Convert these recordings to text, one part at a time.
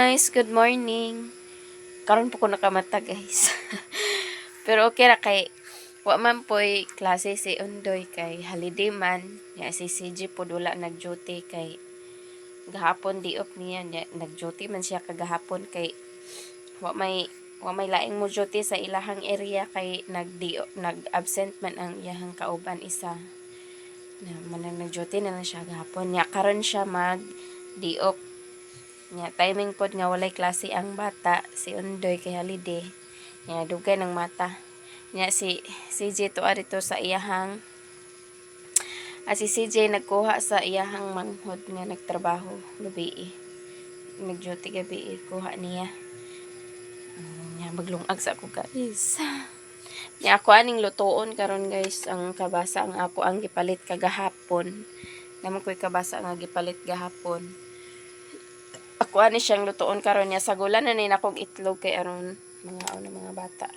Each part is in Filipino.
guys, good morning. Karon po ko nakamata guys. Pero okay ra kay wa man po'y klase si Undoy kay holiday man. Ya si CJ po wala nag-duty kay gahapon di off niya. Nag-duty man siya kagahapon kay wa may laing mo duty sa ilahang area kay nag-absent man ang iyahang kauban isa. Nag-duty na lang siya gahapon. Ya karon siya mag-di off. Nya timing pod nga walay klase ang bata si Undoy kay holiday. Nya dugay ng mata. Nya si CJ tuwa dito sa iyahang si CJ nagkuha sa iyahang manghod nga nagtrabaho gabi. Nag-duty gabi kuha niya. Nya maglungag sa ako guys. Nya ako aning lutoon karon guys ang kabasa ang ako ang gipalit kagahapon. Naman ko'y kabasa nga gipalit gahapon. Ako ani siyang lutoon karon niya sagulan na ni nakog itlog kay aron mga bata.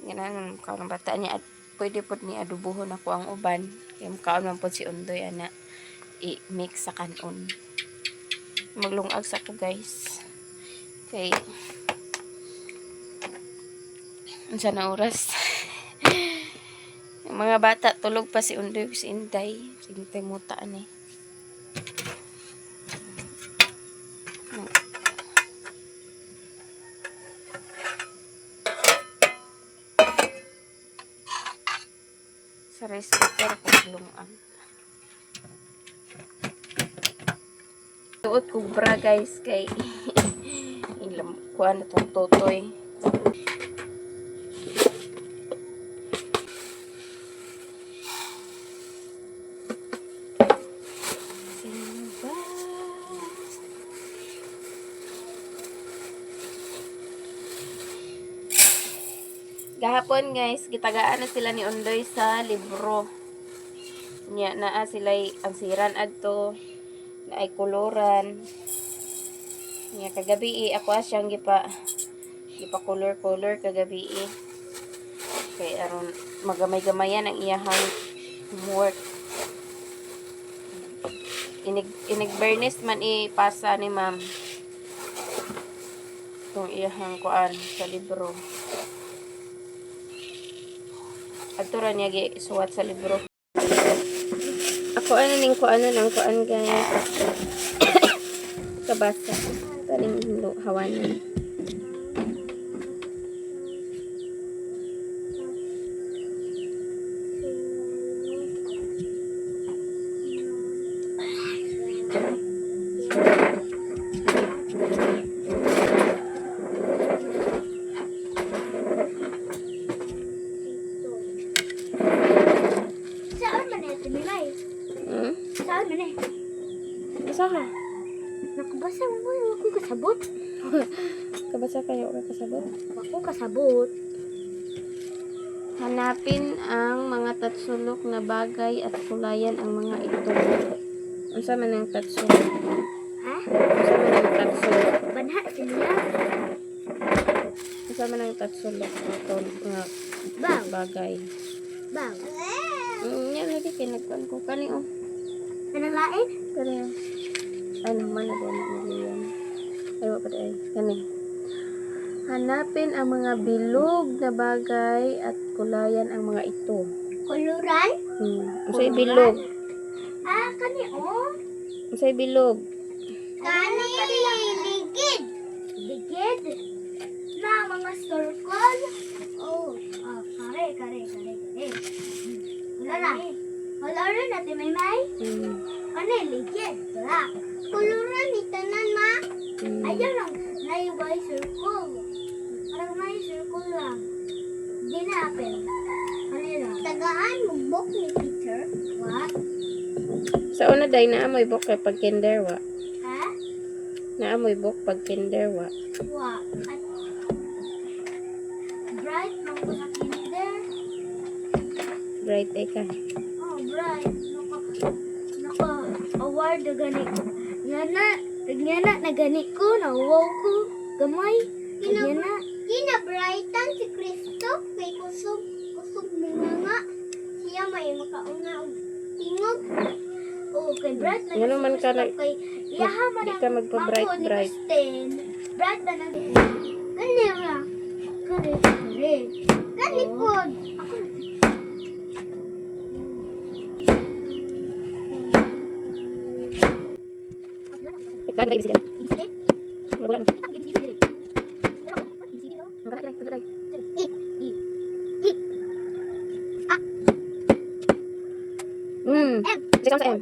Ganan kaon bata niya at pwede pod ni adubuhon ako ang uban kay kaon man pod si Undoy ana i-mix sa kanon. Maglungag sa ko guys. Kay unsa na oras? Yung mga bata tulog pa si Undoy si Inday. Sige muta ani. Sa rice cooker ko lungan. Tuot ko bra guys kay ilam kuan itong totoy. Gahapon guys, gitagaan na sila ni Undoy sa libro. Nya naa sila ang siran adto, na ay koloran. Nya kagabi ako siyang gipa color kagabi. Kay aron magamay-gamayan ang iyahang homework. Inig Bernes man ipasa ni ma'am. Itong iyahang kuan sa libro. Atura niya suwat sa libro. Ako ning kuan guys. Kabasa. Kaning hawanan. Saan man eh? Basa ka? Nakabasa mo ba? Ako kasabot. Kabasa kayo ka kasabot? Ako kasabot. Hanapin ang mga tatsulok na bagay at kulayan ang mga ito. Unsa man ang tatsulok? Ha? Unsa man ang tatsulok? Banha sila. Unsa man ang tatsulok ito nga Bang. bagay? Bang. Yan lagi kinagkuan ko kani oh. Anong lain? Kani. Ay naman na din yan. Ay wa pa ay kani. Hanapin ang mga bilog na bagay at kulayan ang mga ito. Kuluran? Unsay bilog? Kani oh. Unsay bilog? Kani ligid. Ligid? Na mga circle? Oh, kare. Wala rin natin may. Kani ligid. Wala. Kuluran ni tanan ma. Ayaw lang. Naibay circle. Parang may circle lang. Di na apel. Kanila. Tagaan mo book ni teacher. What? Sa una day naamoy bok kay pag kinder wa. Ha? Naamoy bok pag kinder wa. What? Bright mang ko sa kinder. Bright ay ka. Oh, bright. Naka award na gani. Yan na gani ko. Nawaw ko. Gamay. Yan na. Brightan si Kristo. May kusog mga nga. Siya may makauna og tingog. Oo, kay Brad na Ano man ka nag- kay Iyaha man di ang ka magpa-bright mambo ni bright. Kristen. Brad na nag... Kani ra. Kani. Kani po. Ako Ikaw na ibig Sige. Wala na. Ikaw sa M.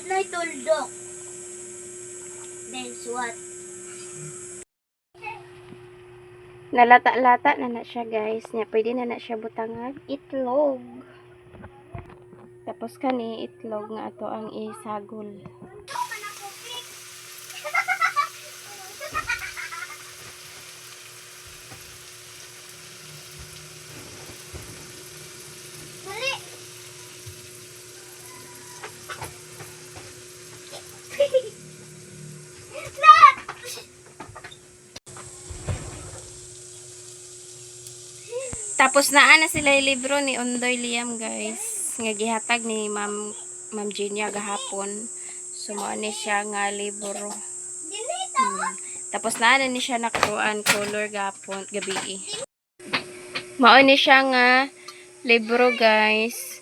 Nay tuldok. Then what? Nalata-lata na na siya guys. Nya pwede na na siya butangan itlog. Tapos kani itlog nga ato ang isagol. Dali. Tapos naa na sila yung libro ni Ondoy Liam guys. Nga gihatag ni Ma'am Genia gahapon. Sumuan ni siya nga libro. Tapos naa na ni siya nakuan color gahapon gabi. Mao ni siya nga libro guys.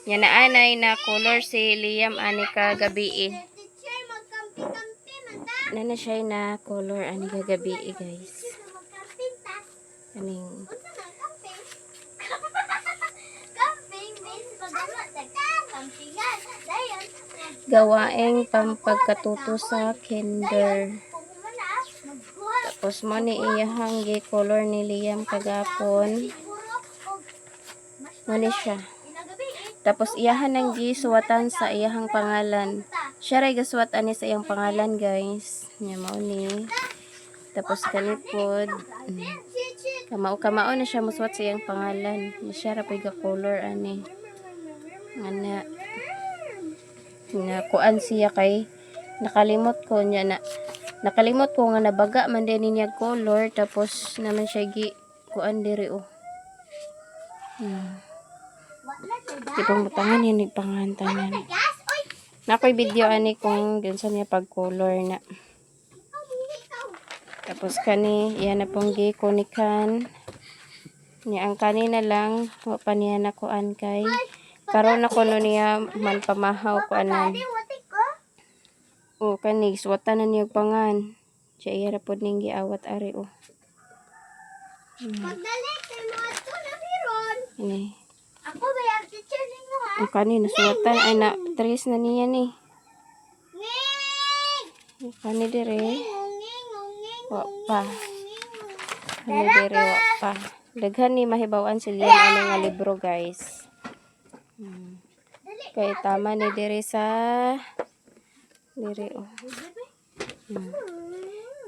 Yan na anay na color si Liam ani ka gabi. Teacher, magkampi-kampi man ta. Na siya na color ani ka gabi guys. Magkampi ta. Kaning Unsa man camping? Camping means pagdala campingan. Dayon. gawaing pampagkatuto sa kinder. Kung mana magbuhat Tapos mo ni iyahang color ni Liam kagapon. siguro og Mo ni siya. inagabi Tapos iyahan ang gisuwatan sa iyahang pangalan. Siya ray gasuwat ani sa iyang pangalan guys. Nya mao ni. Tapos kanipod. Kamao na siya musuwat sa iyang pangalan. Siya ra pay color ani. Ana. Nga kuan siya kay nakalimot ko nya na. Nakalimot ko nga nabaga man din niya color tapos naman siya gi kuan diri oh. Di pangbutangan yun pangantanan. gas oy Nakoy video ani kung ginsa niya pag color na. Tapos kani yan na pong gikunikan. Niya ang kanina lang wa pa niya nakuan kay karon na kuno niya man pamahaw ko anan. wati ko O kani suwatan na niya og pangan. Siya iya ra pod ning giawat ari oh. magdali kay mo ato na biron Ini. ako ba yung teacher ninyo ha Ang kani nasuwatan ay na tres na niya ni. nging Kani dire. nging nging Wa pa. Kani dire wa pa. Daghan ni mahibaw-an si Liam ani nga libro guys. Kay tama ni dire sa dire oh.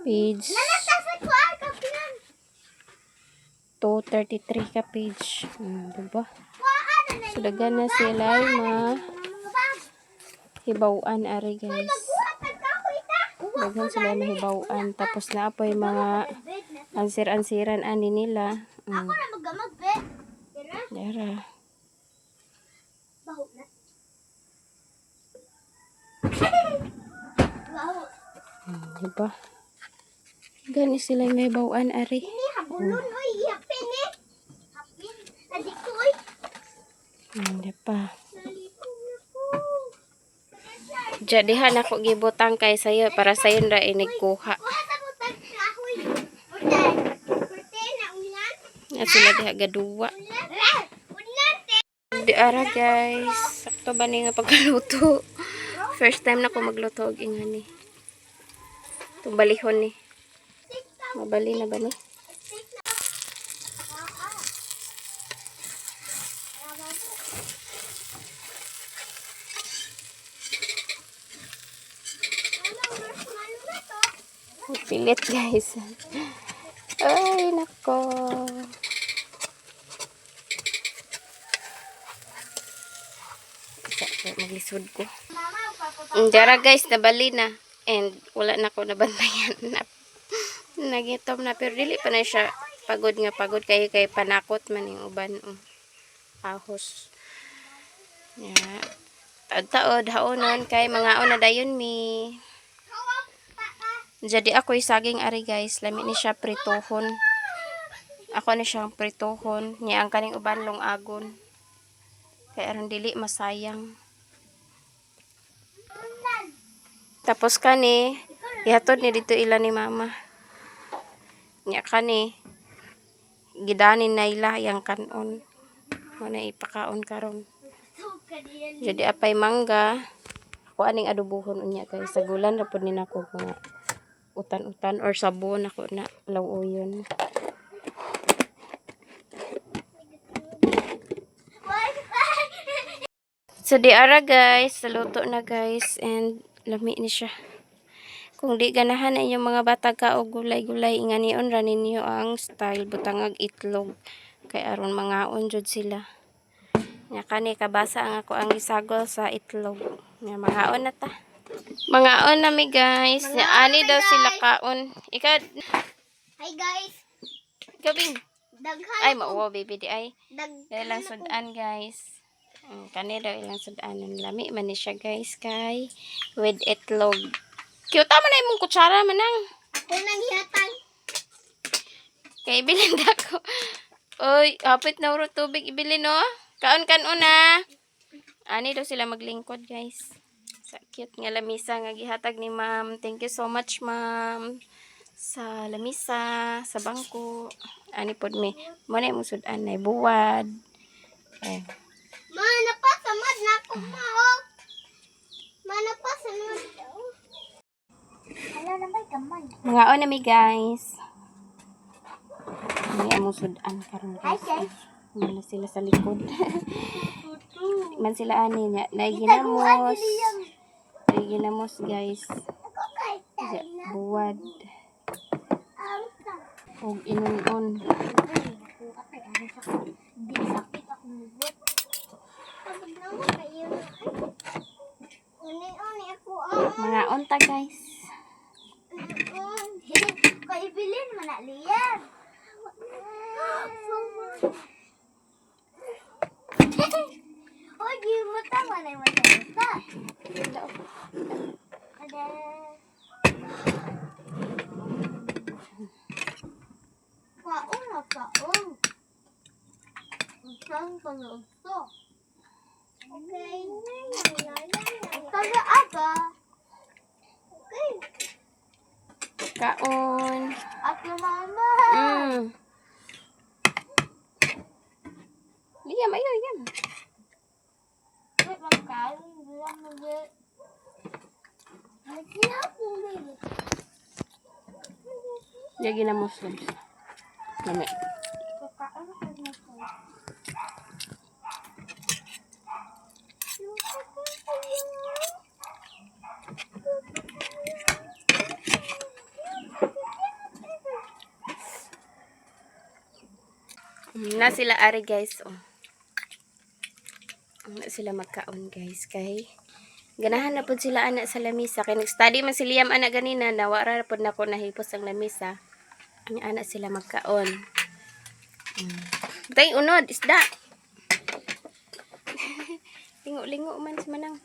Page Tapos ko ay kapinan 233 ka page. Diba? kuhaan na So daghan na sila mahibaw-an ari guys. buhat nagkakoy ta Daghan sila mahibaw-an tapos na apoy mga bed na ansir-ansiran ani nila. ako na magamag bed tira Dara. baho na baho Diba? Gani sila may bawan ari. ini habulon oy hapin eh hapin adik ko oy Diba? naliko na ko Jadihan ako gibutang kay sayo para sayo ra inigkuha. kuha sa butang kahoy ulan kurte na ulan At sila diha gaduwa. ulan Di ara guys. Sakto ba ni nga pagkaluto? First time na ko magluto og ingani. Itong balihon ni. Mabali na ba ni? Pilit guys. Ay nako. maglisod ko. Mama, papa. Dara guys, nabali na. And wala na ko nabantayan. Nagitom na. Pero dili pa na siya pagod nga pagod. Kay panakot man yung uban. Ahos. Yeah. Taod-taod, haonon. Kay mga ona dayon mi. Jadi ako saging ari guys. Lami ni siya pritohon. Ako ni siyang pritohon. Niya ang kaning uban long agon. Kaya aron dili masayang. Tapos kani, ihatod ni dito ila ni mama. Nya kani, gidanin na ila yang kanon. Muna ipakaon karon. Jadi apay mangga. Ako aning adubuhon unya kay sa gulan ra pud ni nako mga utan-utan or sabon ako na lawuyon. So di ara guys, saluto na guys and lami ni siya. Kung di ganahan na inyong mga bata ka o gulay-gulay inganion ra ninyo ang style butangag itlog kay aron mangaon jud sila. Nya kani kabasa ang ako ang isagol sa itlog. Nya mangaon na ta. Mangaon na mi guys. Nya ani daw sila kaon. Ikaw Hi guys. gabing. Daghan. Ay mauwa baby di ay. Dag. Ilang sudan guys. Kani daw ilang sudanan. Lami man ni siya guys kay with itlog. Cute man na imong kutsara manang. Ako nang hihatag. Kay bilin ko. Oy, hapit na uro tubig ibili no. Kaon kan una. Ani daw sila maglingkod guys. Sa cute nga lamisa nga gihatag ni ma'am. Thank you so much ma'am. Sa lamisa, sa bangko. Ani pod mi. Mo na imong sudan na buwad. Eh. Mana pa samad na ako maog. Mana pa samad. Ala na may kamay. Mangaon na mi guys. May among sudan karon Hi guys. guys. Mana sila sa likod. Man sila ani nya Itaguan naiginamos. dili yang. Naiginamos guys. Ako kay Sa na. buwad. Ang ta. Og inunon. Di sakit ako nubot. Pagod na mo kayo. Uni ako Mangaon ta guys. Kaibilin man na liyan. Oy, di mo tama na mo ta. Ada. Kaon na kaon. Saan pa na ito? Okay. Taga aga. Okay. Kaon. At yung mama. Liyam ayo yam. Wait, magkain. Bilang mag- Nagkinapong baby. Lagi na Muslims. Lami. Kakain ako na ito. Na sila ari guys. Oh. Na sila magkaon guys kay ganahan na pud sila anak sa lamisa kay nag-study man si Liam anak ganina nawara na pud nako nahipos ang lamisa. Ang anak sila magkaon. Tay unod isda. Lingo-lingo man si manang.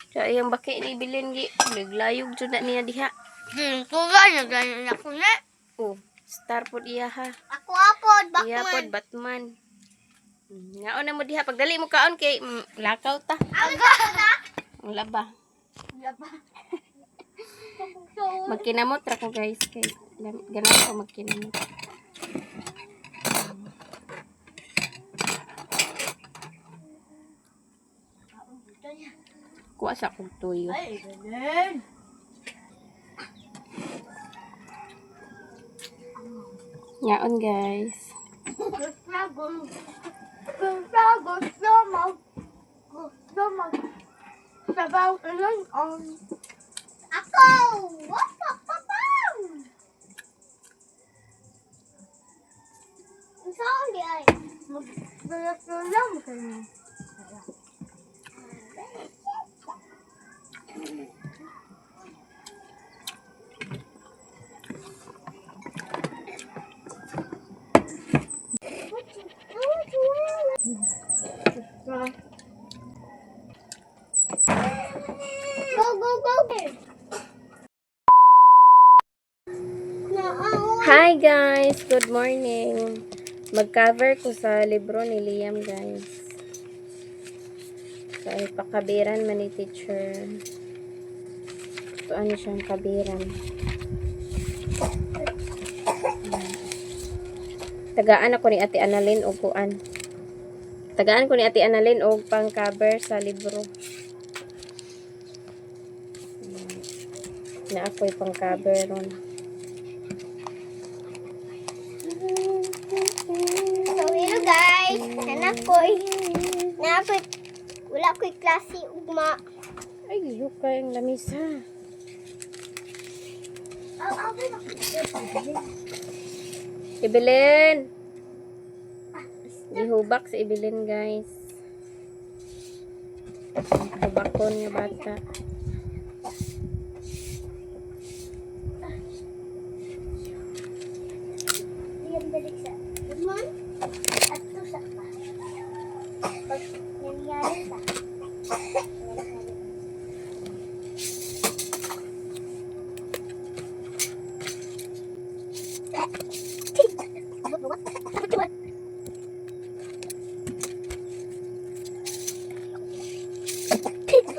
Sa iyang baki ni bilin gi naglayog jud na niya diha. Kuga na ganyan ako na. Oh, star pud iya ha. Ako apod, Iya pod Batman. Ngaon na mo diha pagdali mo kaon kay lakaw ta. Aga na. Ang laba. Laba. Magkinamot ra ko guys kay ganahan ko magkinamot. Kuha sa kong tuyo. Ay, ganun. Ngaon guys. Gusto mag sabaw ilan on. Ako! What the papaw? Saan di ay? Magbalas lang kayo. Hi guys! Good morning! Mag-cover ko sa libro ni Liam guys. So, ay pakabiran man ni teacher. So, ano siyang kabiran? Tagaan ako ni Ate Annalyn o kuan. Tagaan ko ni Ate Annalyn o pang-cover sa libro. Na ako'y pang-cover ron. So, hello guys. Napoy. Wala ko'y klase ugma. Ay, yukay ang lamisa. Ibilin! Gihubak si Ibilin guys. Hubakon nga bata. Diyan balik sa limon at tusa pa. Pag nangyari sa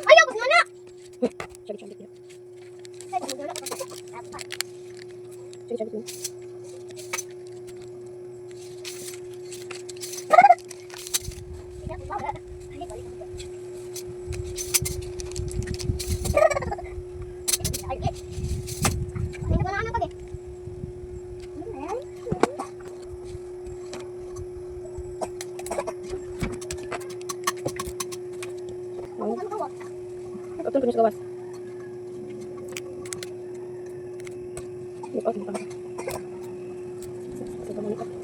ayaw, wag mo na! Sabit-sabit niya. Wag mo na. Sabit-sabit niya. Kapag ko sa gawas. Look out mo pa. Sa pamalit.